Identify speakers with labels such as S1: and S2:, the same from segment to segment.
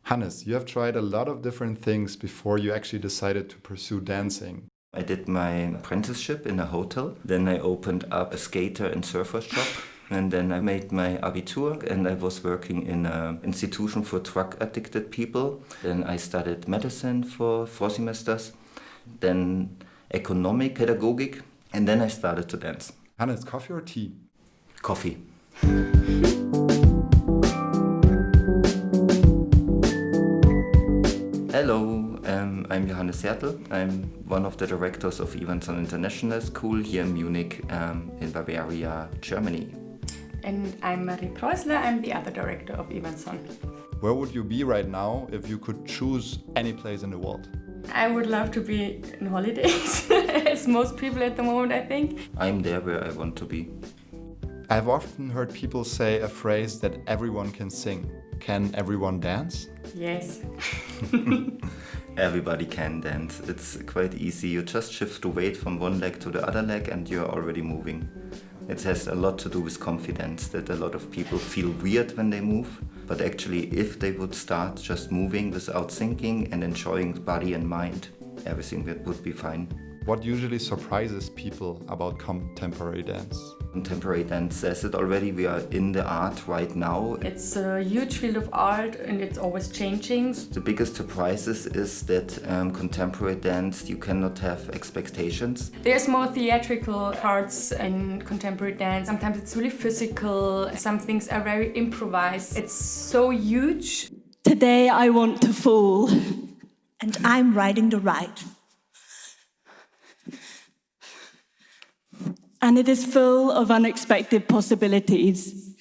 S1: Hannes, you have tried a lot of different things before you actually decided to pursue dancing.
S2: I did my apprenticeship in a hotel. Then I opened up a skater and surfer shop. And then I made my Abitur and I was working in an institution for drug-addicted people. Then I studied medicine for 4 semesters, then economic pedagogic, and then I started to dance.
S1: Hannes, coffee or tea?
S2: Coffee. Hello, I'm Johannes Härtl. I'm one of the directors of Iwanson International School here in Munich, in Bavaria, Germany.
S3: And I'm Preußler. I'm the other director of Iwanson.
S1: Where would you be right now if you could choose any place in the world?
S3: I would love to be on holidays, as most people at the moment, I think.
S2: I'm there where I want to be.
S1: I've often heard people say a phrase that everyone can sing. Can everyone dance?
S3: Yes.
S2: Everybody can dance. It's quite easy. You just shift the weight from one leg to the other leg and you're already moving. It has a lot to do with confidence, that a lot of people feel weird when they move. But actually, if they would start just moving without thinking and enjoying body and mind, everything would be fine.
S1: What usually surprises people about contemporary dance?
S2: Contemporary dance says it already, we are in the art right now.
S3: It's a huge field of art and it's always changing.
S2: The biggest surprises is that contemporary dance, you cannot have expectations.
S3: There's more theatrical parts in contemporary dance. Sometimes it's really physical. Some things are very improvised. It's so huge.
S4: Today I want to fall.
S5: And I'm riding the ride.
S4: And it is full of unexpected possibilities.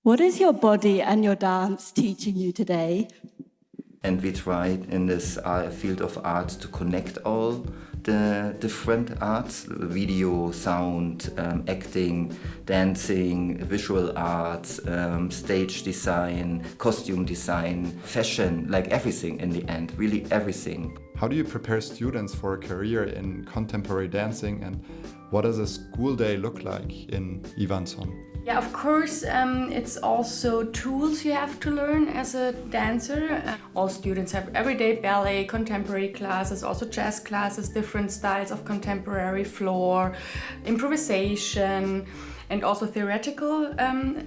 S4: What is your body and your dance teaching you today?
S2: And we tried in this field of art to connect all the different arts, video, sound, acting, dancing, visual arts, stage design, costume design, fashion, like everything in the end, really everything.
S1: How do you prepare students for a career in contemporary dancing, and what does a school day look like in Iwanson?
S3: Yeah, of course, it's also tools you have to learn as a dancer. All students have everyday ballet, contemporary classes, also jazz classes, different styles of contemporary floor, improvisation, and also theoretical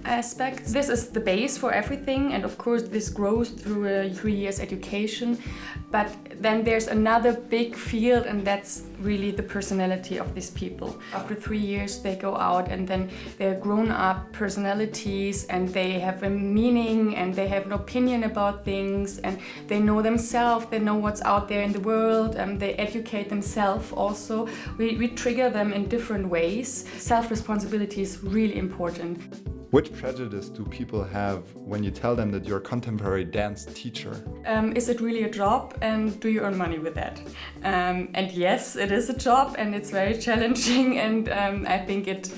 S3: aspects. This is the base for everything, and of course this grows through a 3 years education. But then there's another big field, and that's really the personality of these people. After 3 years they go out and then they're grown-up personalities and they have a meaning and they have an opinion about things and they know themselves, they know what's out there in the world, and they educate themselves also. We trigger them in different ways. Self-responsibility is really important.
S1: Which prejudice do people have when you tell them that you're a contemporary dance teacher?
S3: Is it really a job, and do you earn money with that? And yes, it is a job and it's very challenging, and I think it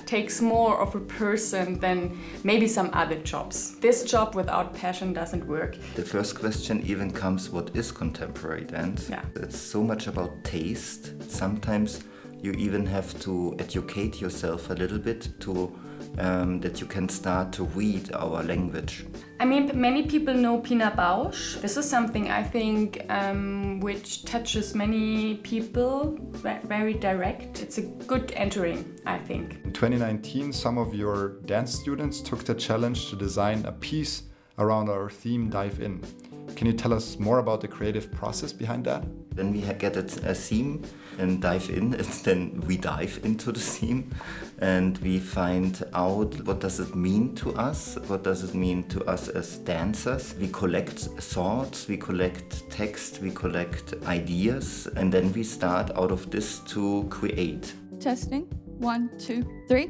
S3: takes more of a person than maybe some other jobs. This job without passion doesn't work.
S2: The first question even comes, what is contemporary dance?
S3: Yeah.
S2: It's so much about taste. Sometimes you even have to educate yourself a little bit to that you can start to read our language.
S3: I mean, many people know Pina Bausch. This is something I think which touches many people, very direct. It's a good entering, I think.
S1: In 2019, some of your dance students took the challenge to design a piece around our theme Dive In. Can you tell us more about the creative process behind that?
S2: Then we get a theme and dive in, and then we dive into the theme and we find out what does it mean to us, what does it mean to us as dancers. We collect thoughts, we collect text, we collect ideas, and then we start out of this to create.
S6: Testing, 1, 2, 3.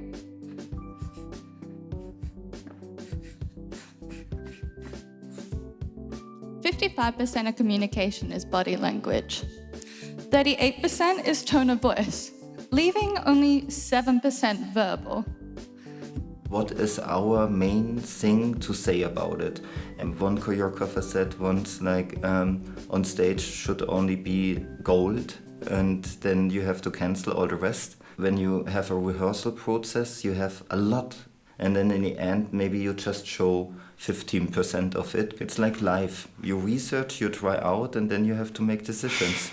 S6: "55% of communication is body language. 38% is tone of voice, leaving only 7% verbal."
S2: What is our main thing to say about it? And one choreographer said once, on stage should only be gold, and then you have to cancel all the rest. When you have a rehearsal process, you have a lot And then in the end, maybe you just show 15% of it. It's like life. You research, you try out, and then you have to make decisions.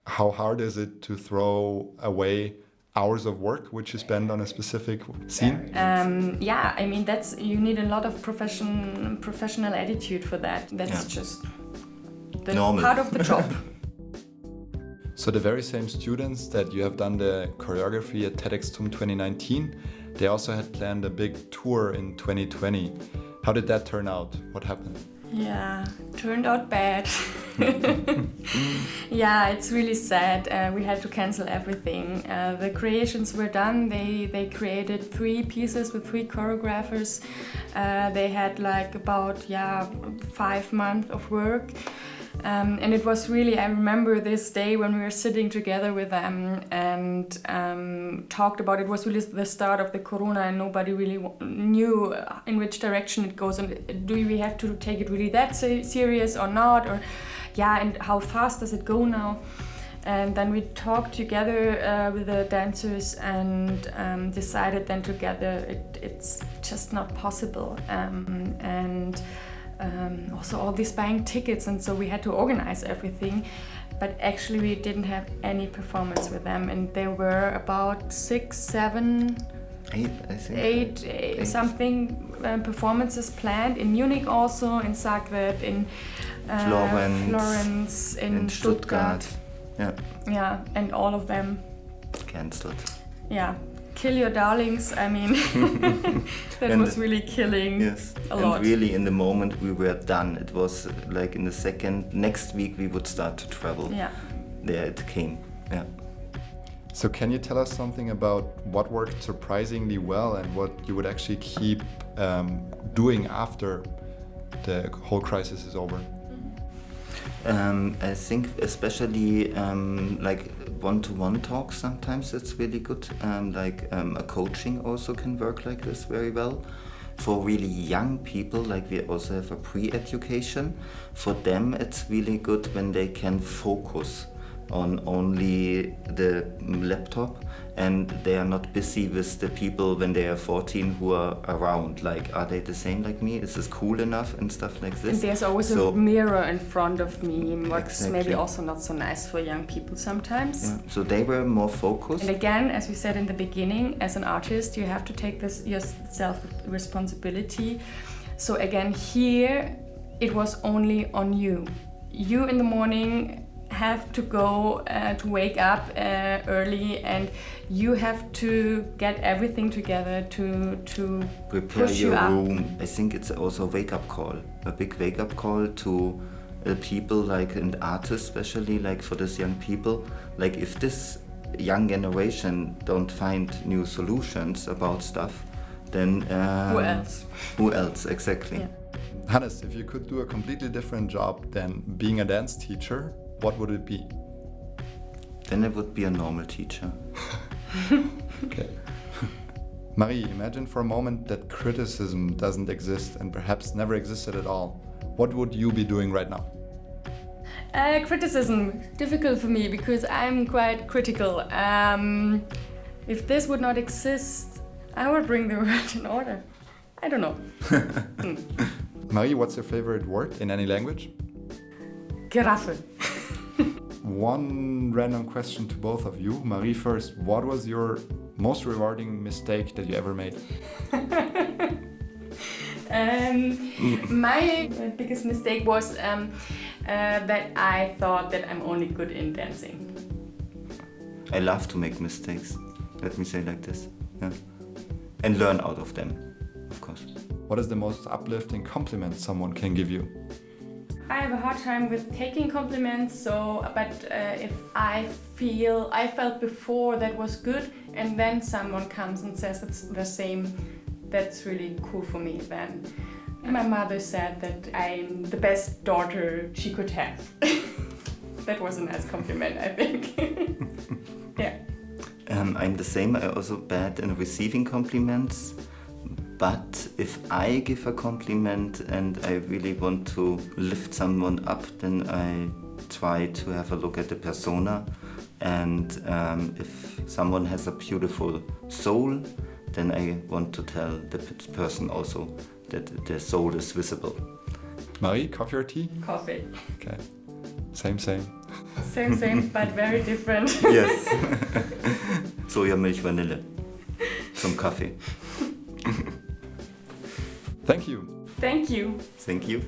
S1: How hard is it to throw away hours of work which you spend on a specific scene?
S3: Yeah, I mean, you need a lot of professional attitude for that. That's just the
S2: normal
S3: part of the job.
S1: So the very same students that you have done the choreography at TEDxTUM 2019, they also had planned a big tour in 2020. How did that turn out? What happened?
S3: Yeah, turned out bad. Yeah, it's really sad. We had to cancel everything. The creations were done. They created 3 pieces with 3 choreographers. They had like about 5 months of work. And it was really, I remember this day when we were sitting together with them and talked about it. Was really the start of the corona and nobody really knew in which direction it goes and do we have to take it really that serious or not, or and how fast does it go now. And then we talked together with the dancers and decided then together it's just not possible. Also all these buying tickets, and so we had to organize everything, but actually we didn't have any performance with them, and there were about 6, 7,
S2: 8, I think.
S3: 8 something performances planned in Munich, also in Zagreb, in Florence, in Stuttgart. Yeah, and all of them
S2: cancelled.
S3: Yeah. Kill your darlings, I mean, that was really killing a lot.
S2: And really in the moment we were done, it was like in the next week we would start to travel.
S3: Yeah.
S2: There it came,
S1: So can you tell us something about what worked surprisingly well and what you would actually keep doing after the whole crisis is over?
S2: I think especially like one-to-one talks sometimes it's really good. A coaching also can work like this very well. For really young people, like we also have a pre-education, for them it's really good when they can focus on only the laptop and they are not busy with the people when they are 14 who are around, like are they the same like me, is this cool enough and stuff like this.
S3: And there's always a mirror in front of me, what's maybe also not so nice for young people sometimes.
S2: So they were more focused.
S3: And again, as we said in the beginning, as an artist you have to take this your self-responsibility. So again here it was only on you in the morning have to go to wake up early, and you have to get everything together to
S2: prepare
S3: push
S2: your
S3: you up.
S2: room. I think it's also a wake-up call, a big wake-up call to people like and artists, especially like for these young people. Like if this young generation don't find new solutions about stuff, then Who else? Exactly.
S3: Yeah.
S1: Hannes, if you could do a completely different job than being a dance teacher, what would it be?
S2: Then I would be a normal teacher.
S1: Okay. Marie, imagine for a moment that criticism doesn't exist and perhaps never existed at all. What would you be doing right now?
S3: Criticism, difficult for me because I'm quite critical. If this would not exist, I would bring the world in order. I don't know.
S1: Marie, what's your favorite word in any language?
S3: Giraffe.
S1: One random question to both of you. Marie first, what was your most rewarding mistake that you ever made?
S3: My biggest mistake was that I thought that I'm only good in dancing.
S2: I love to make mistakes, let me say like this. Yeah. And learn out of them, of course.
S1: What is the most uplifting compliment someone can give you?
S3: I have a hard time with taking compliments, but if I felt before that was good, and then someone comes and says it's the same, that's really cool for me then. My mother said that I'm the best daughter she could have. That was a nice compliment, I think. Yeah.
S2: I'm the same, I'm also bad in receiving compliments. But if I give a compliment and I really want to lift someone up, then I try to have a look at the persona. And if someone has a beautiful soul, then I want to tell the person also that the soul is visible.
S1: Marie, coffee or tea?
S3: Coffee.
S1: Okay. Same.
S3: Same, but very different.
S2: Yes. Sojamilch, Vanille zum Kaffee.
S1: Thank you.
S3: Thank you.
S2: Thank you.